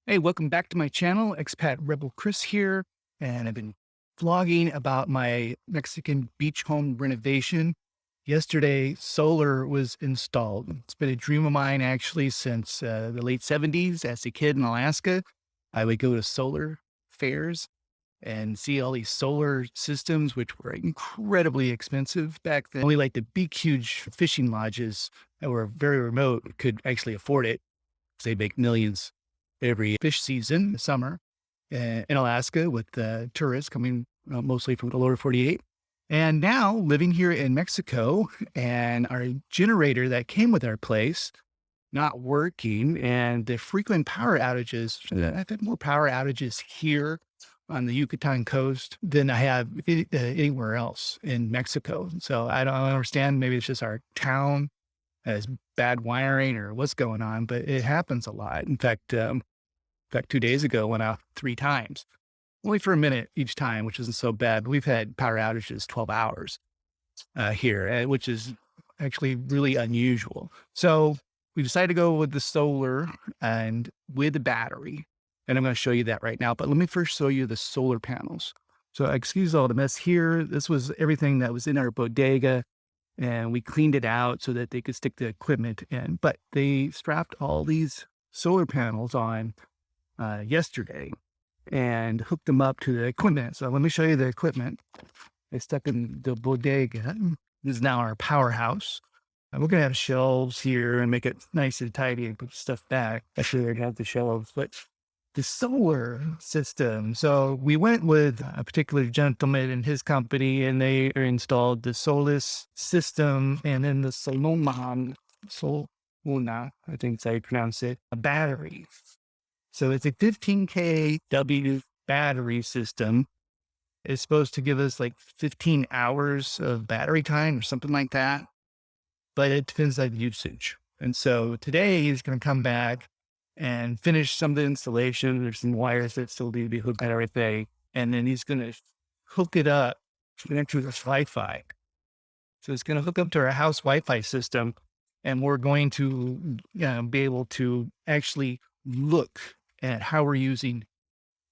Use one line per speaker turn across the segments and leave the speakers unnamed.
Hey, welcome back to my channel. Expat Rebel Chris here, and I've been vlogging about my Mexican beach home renovation. Yesterday, solar was installed. It's been a dream of mine actually since the late 70s. As a kid in Alaska, I would go to solar fairs and see all these solar systems, which were incredibly expensive back then. Only like the big, huge fishing lodges that were very remote could actually afford it. They make millions every fish season, the summer, in Alaska with tourists coming mostly from the lower 48. And now living here in Mexico, and our generator that came with our place not working, and the frequent power outages. I've had more power outages here on the Yucatan coast than I have anywhere else in Mexico. So I don't understand. Maybe it's just our town has bad wiring or what's going on, but it happens a lot. In fact, 2 days ago, went out 3 times, only for a minute each time, which isn't so bad. But we've had power outages 12 hours here, which is actually really unusual. So we decided to go with the solar and with the battery. And I'm going to show you that right now. But let me first show you the solar panels. So excuse all the mess here. This was everything that was in our bodega, and we cleaned it out so that they could stick the equipment in. But they strapped all these solar panels on yesterday and hooked them up to the equipment. So let me show you the equipment. They stuck in the bodega. This is now our powerhouse. And we're going to have shelves here and make it nice and tidy and put stuff back. Actually, they'd have the shelves, but the solar system. So we went with a particular gentleman and his company, and they installed the Solis system and then the Solomon, Soluna, I think is how you pronounce it, a battery. So it's a 15 kW battery system. It's supposed to give us like 15 hours of battery time or something like that, but it depends on usage. And so today he's going to come back and finish some of the installation. There's some wires that still need to be hooked and everything. And then he's going to hook it up to this Wi-Fi. So it's going to hook up to our house Wi-Fi system, and we're going to be able to actually look at how we're using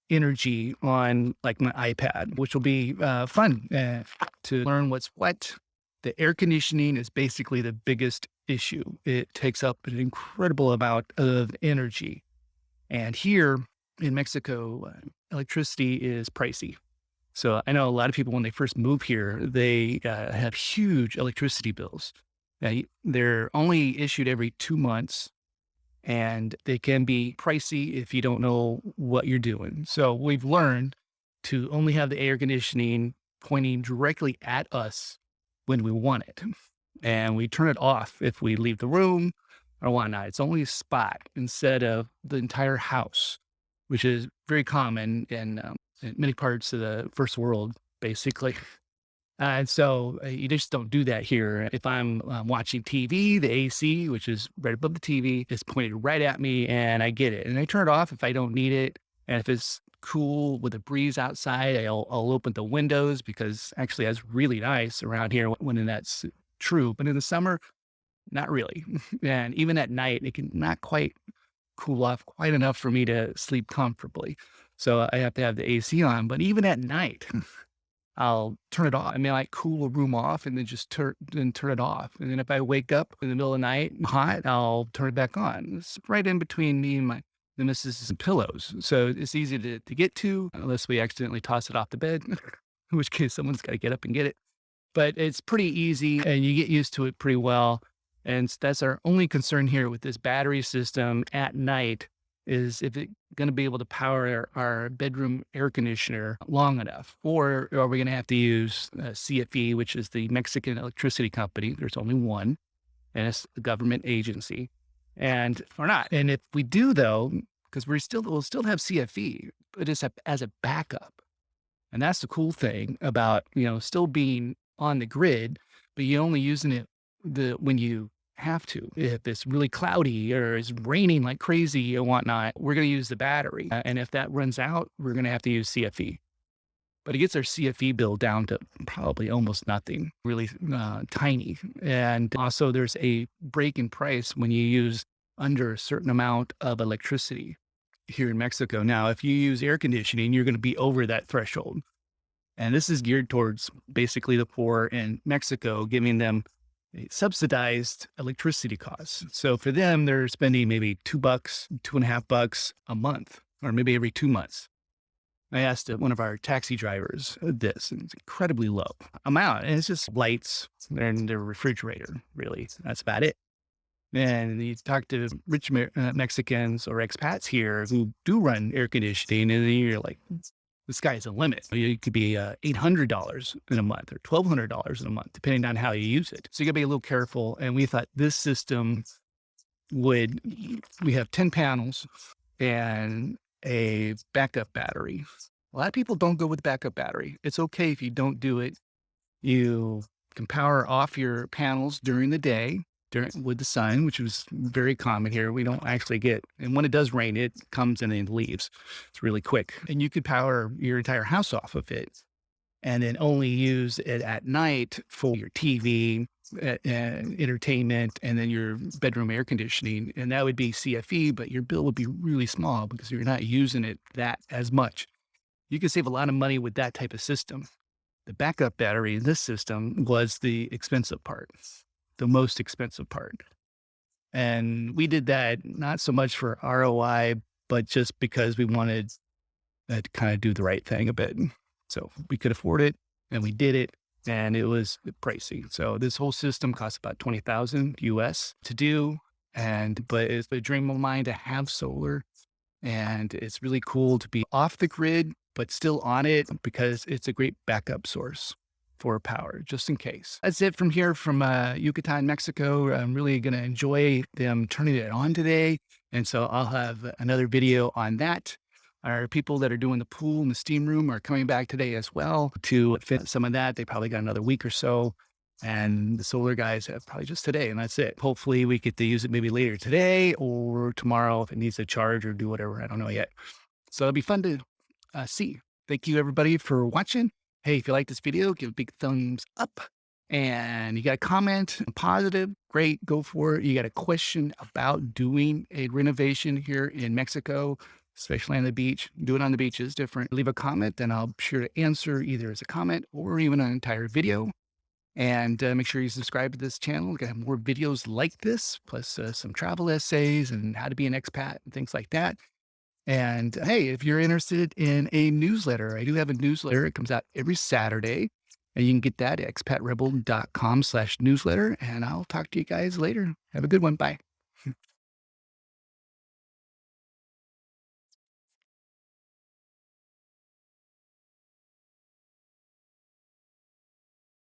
energy on like my iPad, which will be fun to learn what's what. The air conditioning is basically the biggest issue. It takes up an incredible amount of energy. And here in Mexico, electricity is pricey. So I know a lot of people, when they first move here, they have huge electricity bills. They're only issued every 2 months, and they can be pricey if you don't know what you're doing. So we've learned to only have the air conditioning pointing directly at us when we want it. And we turn it off if we leave the room or whatnot. It's only a spot instead of the entire house, which is very common in many parts of the first world, basically. And so you just don't do that here. If I'm watching TV, the AC, which is right above the TV, is pointed right at me, and I get it. And I turn it off if I don't need it. And if it's cool with a breeze outside, I'll open the windows, because actually that's really nice around here when that's true. But in the summer, not really. And even at night, it can not quite cool off quite enough for me to sleep comfortably. So I have to have the AC on. But even at night, I'll turn it off. I mean, I like cool a room off and then just turn it off. And then if I wake up in the middle of the night hot, I'll turn it back on. It's right in between me and my the missus' pillows. So it's easy to get to, unless we accidentally toss it off the bed, in which case someone's got to get up and get it. But it's pretty easy, and you get used to it pretty well. And that's our only concern here with this battery system at night, is if it's going to be able to power our bedroom air conditioner long enough, or are we going to have to use CFE, which is the Mexican electricity company. There's only one, and it's the government agency, and or not. And if we do, though, because we'll still have CFE, but it's as a backup. And that's the cool thing about, still being on the grid, but you're only using it when you have to. If it's really cloudy or it's raining like crazy or whatnot, we're going to use the battery. And if that runs out, we're going to have to use CFE. But it gets our CFE bill down to probably almost nothing, really tiny. And also there's a break in price when you use under a certain amount of electricity. here in Mexico. Now, if you use air conditioning, you're going to be over that threshold. And this is geared towards basically the poor in Mexico, giving them a subsidized electricity costs. So for them, they're spending maybe $2, $2.50 a month, or maybe every 2 months. I asked one of our taxi drivers this, and it's incredibly low amount. And it's just lights and their refrigerator, really. That's about it. And you talk to rich Mexicans or expats here who do run air conditioning, and then you're like, the sky's the limit. It could be $800 in a month or $1,200 in a month, depending on how you use it. So you gotta be a little careful. And we thought this system we have 10 panels and a backup battery. A lot of people don't go with backup battery. It's okay if you don't do it. You can power off your panels during the day with the sun, which is very common here. We don't actually get, and when it does rain, it comes and then leaves. It's really quick. And you could power your entire house off of it and then only use it at night for your TV, entertainment, and then your bedroom air conditioning. And that would be CFE, but your bill would be really small because you're not using it that as much. You can save a lot of money with that type of system. The backup battery in this system was the expensive part, the most expensive part. And we did that not so much for ROI, but just because we wanted to kind of do the right thing a bit. So we could afford it and we did it, and it was pricey. So this whole system costs about $20,000 US to do. But it's a dream of mine to have solar, and it's really cool to be off the grid, but still on it because it's a great backup source for power, just in case. That's it from here from Yucatan, Mexico. I'm really going to enjoy them turning it on today. And so I'll have another video on that. Our people that are doing the pool and the steam room are coming back today as well to fit some of that. They probably got another week or so. And the solar guys have probably just today, and that's it. Hopefully we get to use it maybe later today or tomorrow if it needs a charge or do whatever. I don't know yet. So it'll be fun to see. Thank you everybody for watching. Hey, if you like this video, give a big thumbs up. And you got a comment, positive, great, go for it. You got a question about doing a renovation here in Mexico, especially on the beach. Do it on the beach is different. Leave a comment and I'll be sure to answer either as a comment or even an entire video. And make sure you subscribe to this channel. We're going to have more videos like this, plus some travel essays and how to be an expat and things like that. And hey, if you're interested in a newsletter, I do have a newsletter. It comes out every Saturday, and you can get that at expatrebel.com/newsletter. And I'll talk to you guys later. Have a good one. Bye.